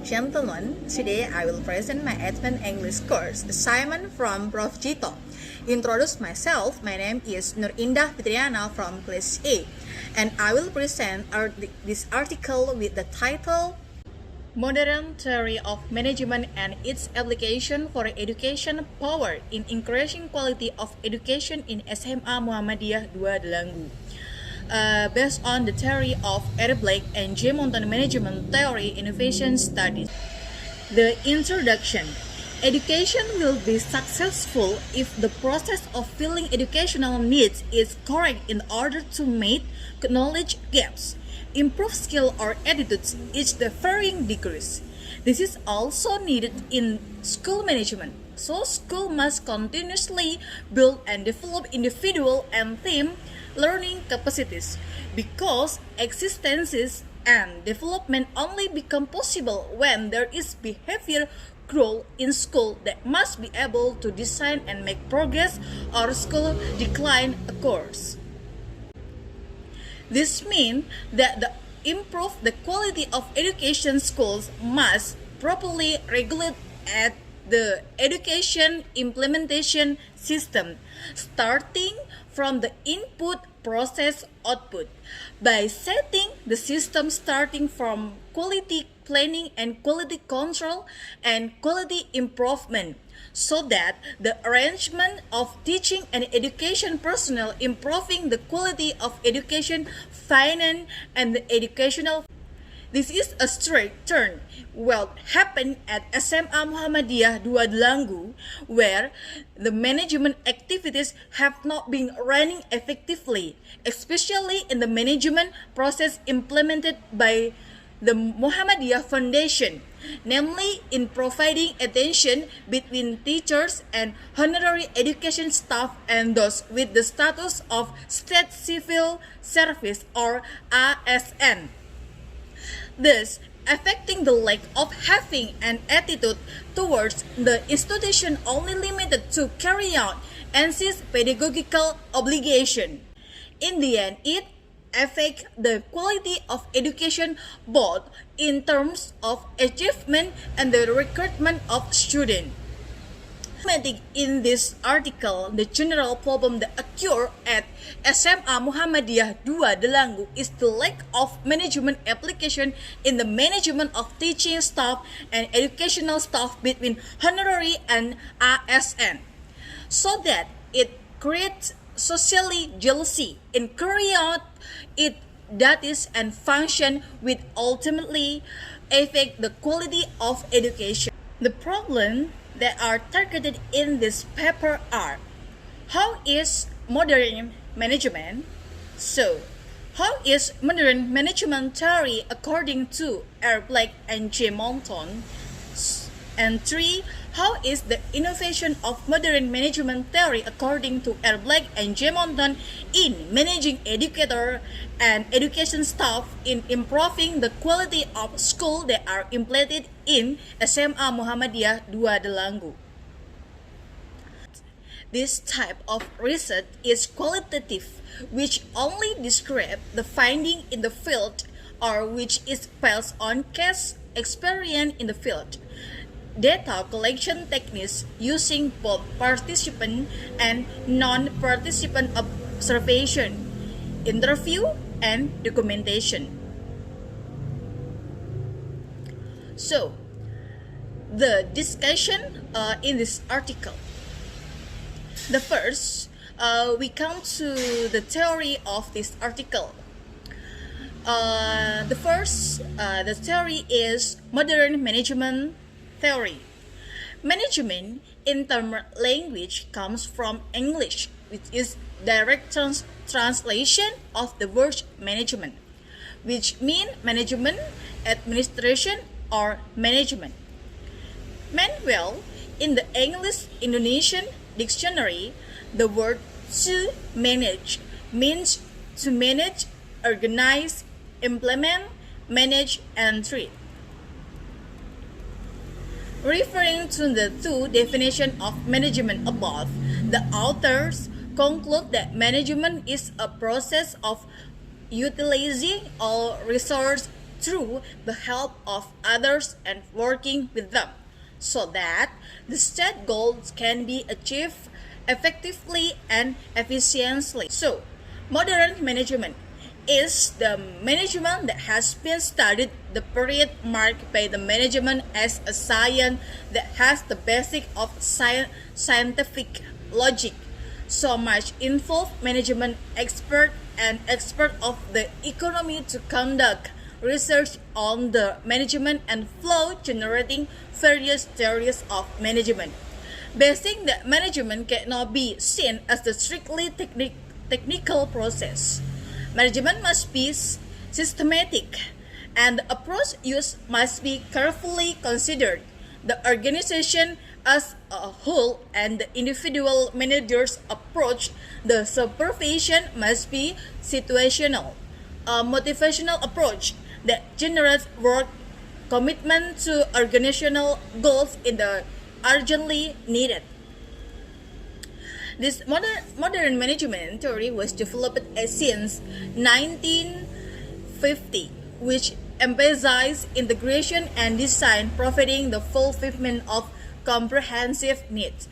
gentlemen, today I will present my advanced English course assignment from Prof SUJITO. Introduce myself, my name is Indah Fitriana from class A, and I will present this article with the title Modern Theory of Management and its Application for Education Power in Increasing Quality of Education in SMA Muhammadiyah 2 Delanggu. Based on the theory of Blake and J. Mountain Management Theory Innovation Studies. The introduction. Education will be successful if the process of filling educational needs is correct in order to meet knowledge gaps, improve skill or attitudes each the varying degrees. This is also needed in school management. So school must continuously build and develop individual and team learning capacities, because existences and development only become possible when there is behavior growth in school that must be able to design and make progress or school decline occurs. This means that the improve the quality of education schools must properly regulate at the education implementation system, starting from the input process output, by setting the system starting from quality planning and quality control and quality improvement, so that the arrangement of teaching and education personnel improving the quality of education, finance, and the educational. This is a straight turn what happened at SMA Muhammadiyah 2 Delanggu, where the management activities have not been running effectively, especially in the management process implemented by the Muhammadiyah Foundation, namely in providing attention between teachers and honorary education staff and those with the status of State Civil Service or ASN. Thus, affecting the lack of having an attitude towards the institution only limited to carry out M.Si's pedagogical obligation. In the end, it affects the quality of education both in terms of achievement and the recruitment of students. In this article, the general problem that occurs at SMA Muhammadiyah 2 Delanggu is the lack of management application in the management of teaching staff and educational staff between honorary and ASN, so that it creates socially jealousy in carrying out its duties and function, which ultimately affect the quality of education. The problem that are targeted in this paper are: how is modern management? So, how is modern management theory according to Blake and J. Mountain? And 3. How is the innovation of modern management theory according to Blake and J. Mountain in managing educator and education staff in improving the quality of school that are implemented in SMA Muhammadiyah 2 Delanggu? This type of research is qualitative, which only describes the finding in the field or which is based on case experience in the field. Data collection techniques using both participant and non-participant observation, interview, and documentation. So, the discussion in this article. The first, we come to the theory of this article. The theory is modern management theory. Management in term language comes from English, which is direct translation of the word management, which mean management, administration, or management. Meanwhile, in the English Indonesian dictionary, the word to manage means to manage, organize, implement, manage, and treat. Referring to the two definitions of management above, the authors conclude that management is a process of utilizing all resources through the help of others and working with them, so that the set goals can be achieved effectively and efficiently. So, modern management is the management that has been studied the period marked by the management as a science that has the basic of scientific logic. So much involved management expert and expert of the economy to conduct research on the management and flow generating various theories of management. Basic that management cannot be seen as the strictly technical process. Management must be systematic, and the approach used must be carefully considered. The organization as a whole and the individual managers' approach, the supervision must be situational, a motivational approach that generates work commitment to organizational goals in the urgently needed. This modern management theory was developed since 1950, which emphasized integration and design providing the fulfillment of comprehensive needs.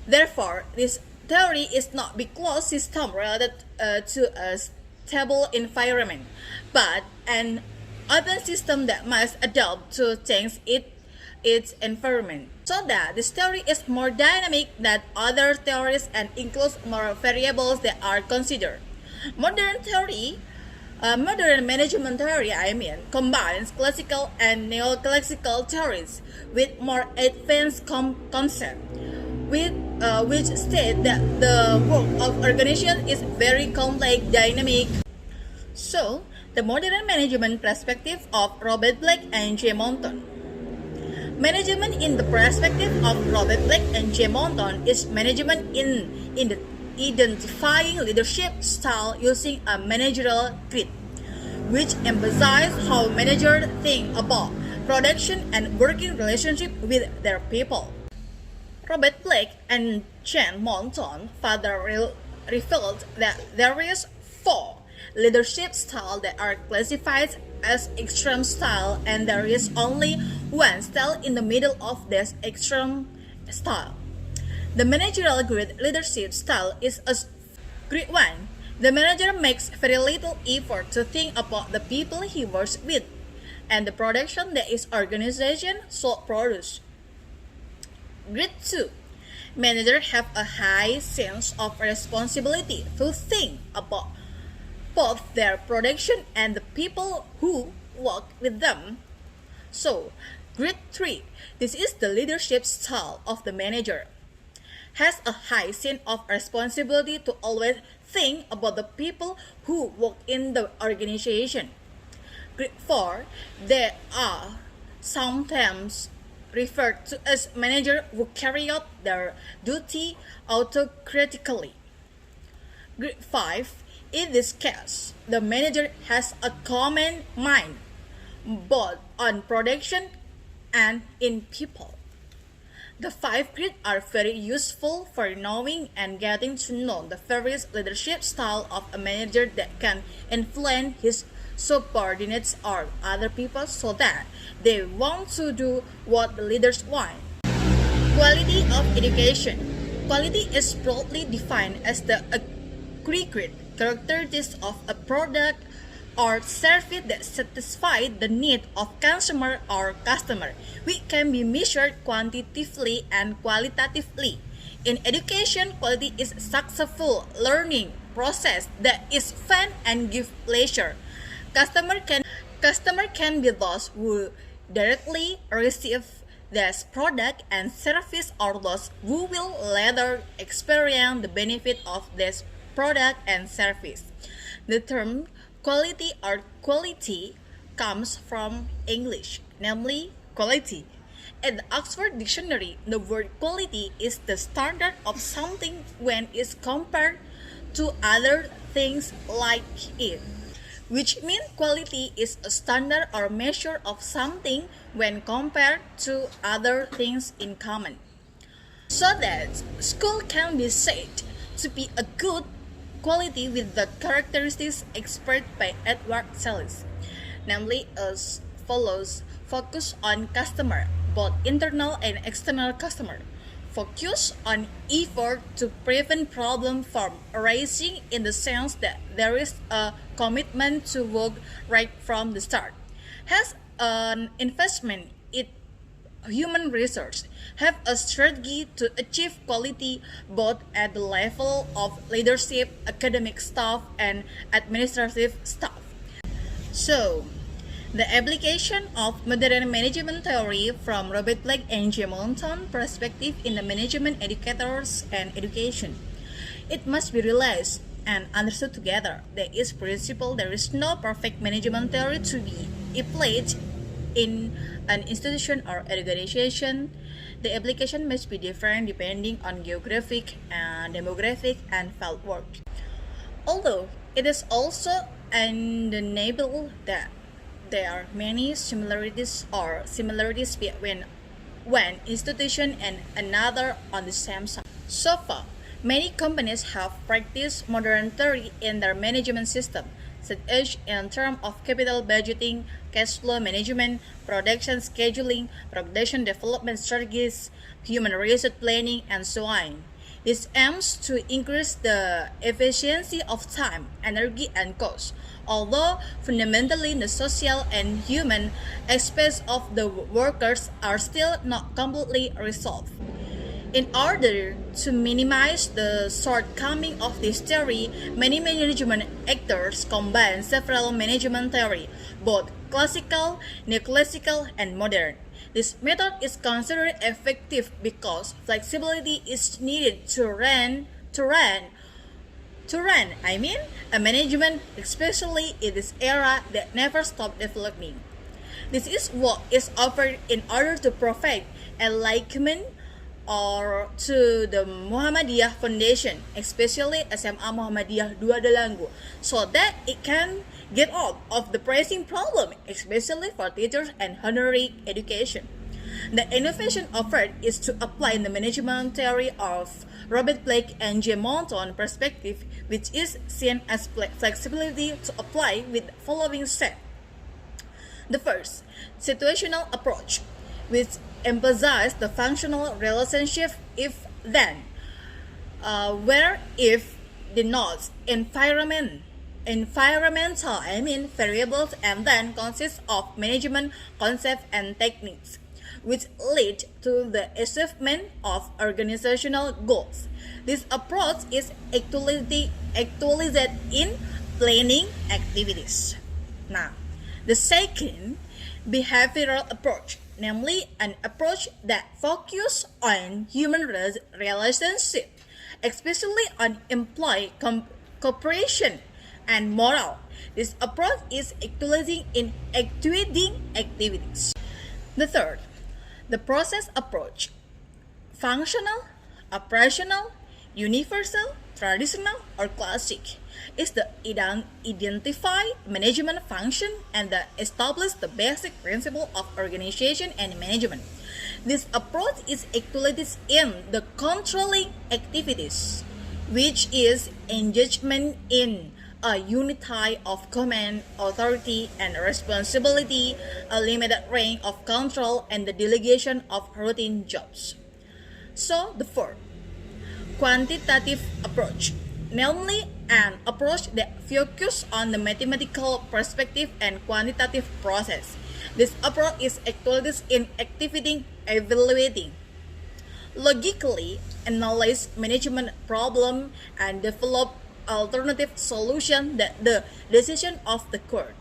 Therefore, this theory is not a closed system related to a stable environment, but an open system that must adapt to change its environment, so that this theory is more dynamic than other theories and includes more variables that are considered. Modern management theory, combines classical and neoclassical theories with more advanced concepts, which state that the work of organization is very complex, dynamic. So, the modern management perspective of Robert Blake and J. Monton. Management in the perspective of Robert Blake and J. Monton is management in identifying leadership style using a managerial grid, which emphasizes how managers think about production and working relationship with their people. Robert Blake and J. Monton further revealed that there is 4 leadership styles that are classified as extreme style, and there is only one style in the middle of this extreme style. The managerial grid leadership style is a grid 1. The manager makes very little effort to think about the people he works with and the production that his organization should produce. Grid 2. Managers have a high sense of responsibility to think about both their production and the people who work with them. So, grid 3, this is the leadership style of the manager, has a high sense of responsibility to always think about the people who work in the organization. Grid 4, they are sometimes referred to as managers who carry out their duty autocratically. Grid 5, in this case, the manager has a common mind, both on production and in people. The 5 grids are very useful for knowing and getting to know the various leadership styles of a manager that can influence his subordinates or other people so that they want to do what the leaders want. Quality of education. Quality is broadly defined as the aggregate characteristics of a product or service that satisfy the need of consumer or customer, which can be measured quantitatively and qualitatively. In education, quality is a successful learning process that is fun and give pleasure. Customer can be those who directly receive this product and service, or those who will later experience the benefit of this product and service. The term quality or quality comes from English, namely quality. In the Oxford Dictionary, the word quality is the standard of something when it's compared to other things like it, which means quality is a standard or measure of something when compared to other things in common. So that school can be said to be a good quality with the characteristics expressed by Edward Sellis. namely as follows: focus on customer, both internal and external customer. Focus on effort to prevent problem from arising in the sense that there is a commitment to work right from the start. Has an investment in human resource, have a strategy to achieve quality both at the level of leadership, academic staff, and administrative staff. So, the application of modern management theory from Robert Blake and J. Moulton perspective in the management educators and education. It must be realized and understood together. There is principle there is no perfect management theory to be applied in an institution or organization. The application must be different depending on geographic and demographic and field work. Although it is also undeniable that there are many similarities between one institution and another on the same side. So far, many companies have practiced modern theory in their management system, such as in terms of capital budgeting, cash flow management, production scheduling, production development strategies, human resource planning, and so on. This aims to increase the efficiency of time, energy, and cost, although fundamentally the social and human aspects of the workers are still not completely resolved. In order to minimize the shortcoming of this theory, many management actors combine several management theories, both classical, neoclassical, and modern. This method is considered effective because flexibility is needed to run a management, especially in this era that never stopped developing. This is what is offered in order to provide enlightenment or to the Muhammadiyah Foundation, especially SMA Muhammadiyah 2 Delanggu, so that it can get out of the pressing problem, especially for teachers and honorary education. The innovation offered is to apply the management theory of Robert Blake and J. Moulton perspective, which is seen as flexibility to apply with the following set. The first, situational approach, which emphasizes the functional relationship if-then, where if denotes environmental variables, and then consists of management concepts and techniques, which lead to the achievement of organizational goals. This approach is actualized in planning activities. Now, the second, behavioral approach, namely an approach that focuses on human relationship, especially on employee cooperation and morale. This approach is actualizing in actuating activities. The third, the process approach, functional, operational, universal, traditional, or classic, is the identify management function and establish the basic principle of organization and management. This approach is actualized in the controlling activities, which is engagement in a unity of command, authority, and responsibility, a limited range of control, and the delegation of routine jobs. So, the fourth, quantitative approach, namely an approach that focuses on the mathematical perspective and quantitative process. This approach is actualized in activity evaluating, logically analyze management problem, and develop alternative solution that the decision of the court.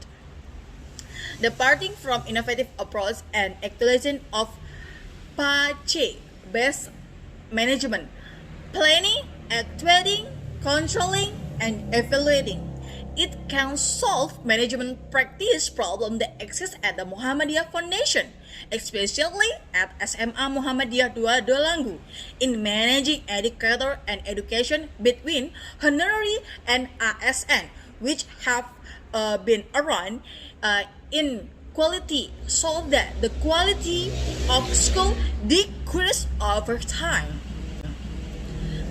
Departing from innovative approach and actualization of PACE-based management, planning, actuating, controlling, and evaluating, it can solve management practice problems that exist at the Muhammadiyah Foundation, especially at SMA Muhammadiyah 2 Delanggu, in managing educator and education between honorary and ASN, which have been around in quality, so that the quality of school decreased over time.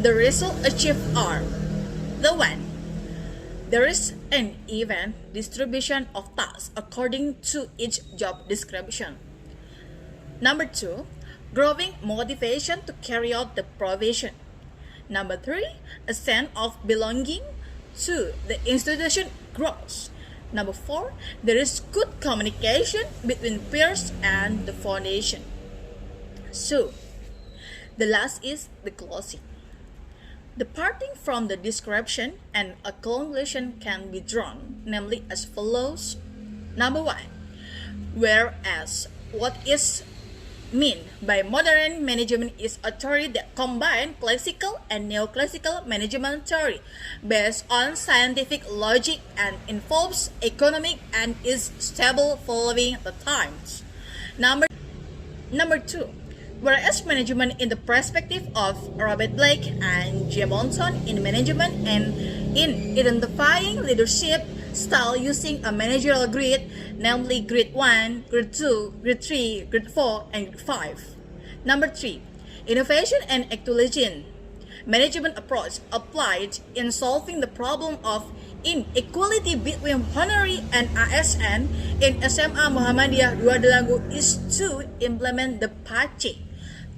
The results achieved are: the one, There is an even distribution of tasks according to each job description. Number 2, growing motivation to carry out the provision. Number 3, a sense of belonging to the institution grows. Number 4, there is good communication between peers and the foundation. So, the last is the closing. Departing from the description and a conclusion can be drawn, namely as follows. Number 1, whereas what is meant by modern management is a theory that combines classical and neoclassical management theory based on scientific logic and involves economic and is stable following the times. Number 2, whereas management in the perspective of Robert Blake and Jim Monson in management and in identifying leadership style using a managerial grid, namely grid 1, grid 2, grid 3, grid 4, and grid 5. Number 3, innovation and actualization management approach applied in solving the problem of inequality between honorary and ASN in SMA Muhammadiyah 2 Delanggu is to implement the PACE,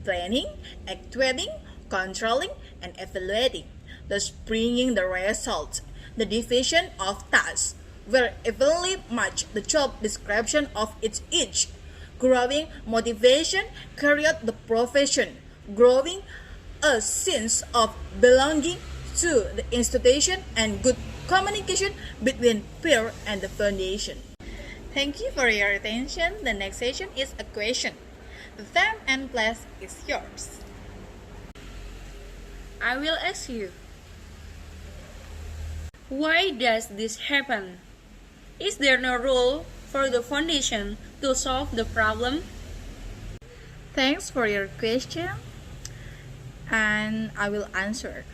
planning, actuating, controlling, and evaluating, thus bringing the results. The division of tasks will evenly match the job description of each, growing motivation, carry out the profession, growing a sense of belonging to the institution, and good communication between peer and the foundation. Thank you for your attention. The next session is a question. The time and place is yours. I will ask you, why does this happen? Is there no rule for the foundation to solve the problem? Thanks for your question, and I will answer.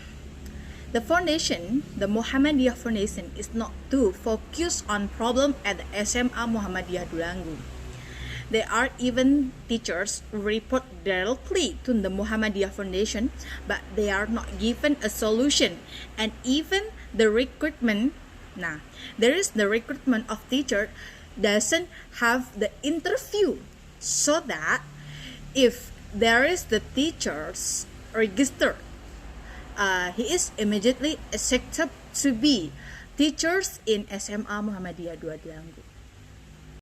The foundation, the Muhammadiyah Foundation, is not to focus on problem at the SMA Muhammadiyah Delanggu. There are even teachers who report directly to the Muhammadiyah Foundation, but they are not given a solution, and even the recruitment. There is the recruitment of teacher doesn't have the interview, so that if there is the teachers registered, he is immediately accepted to be teachers in SMA Muhammadiyah 2 Delanggu.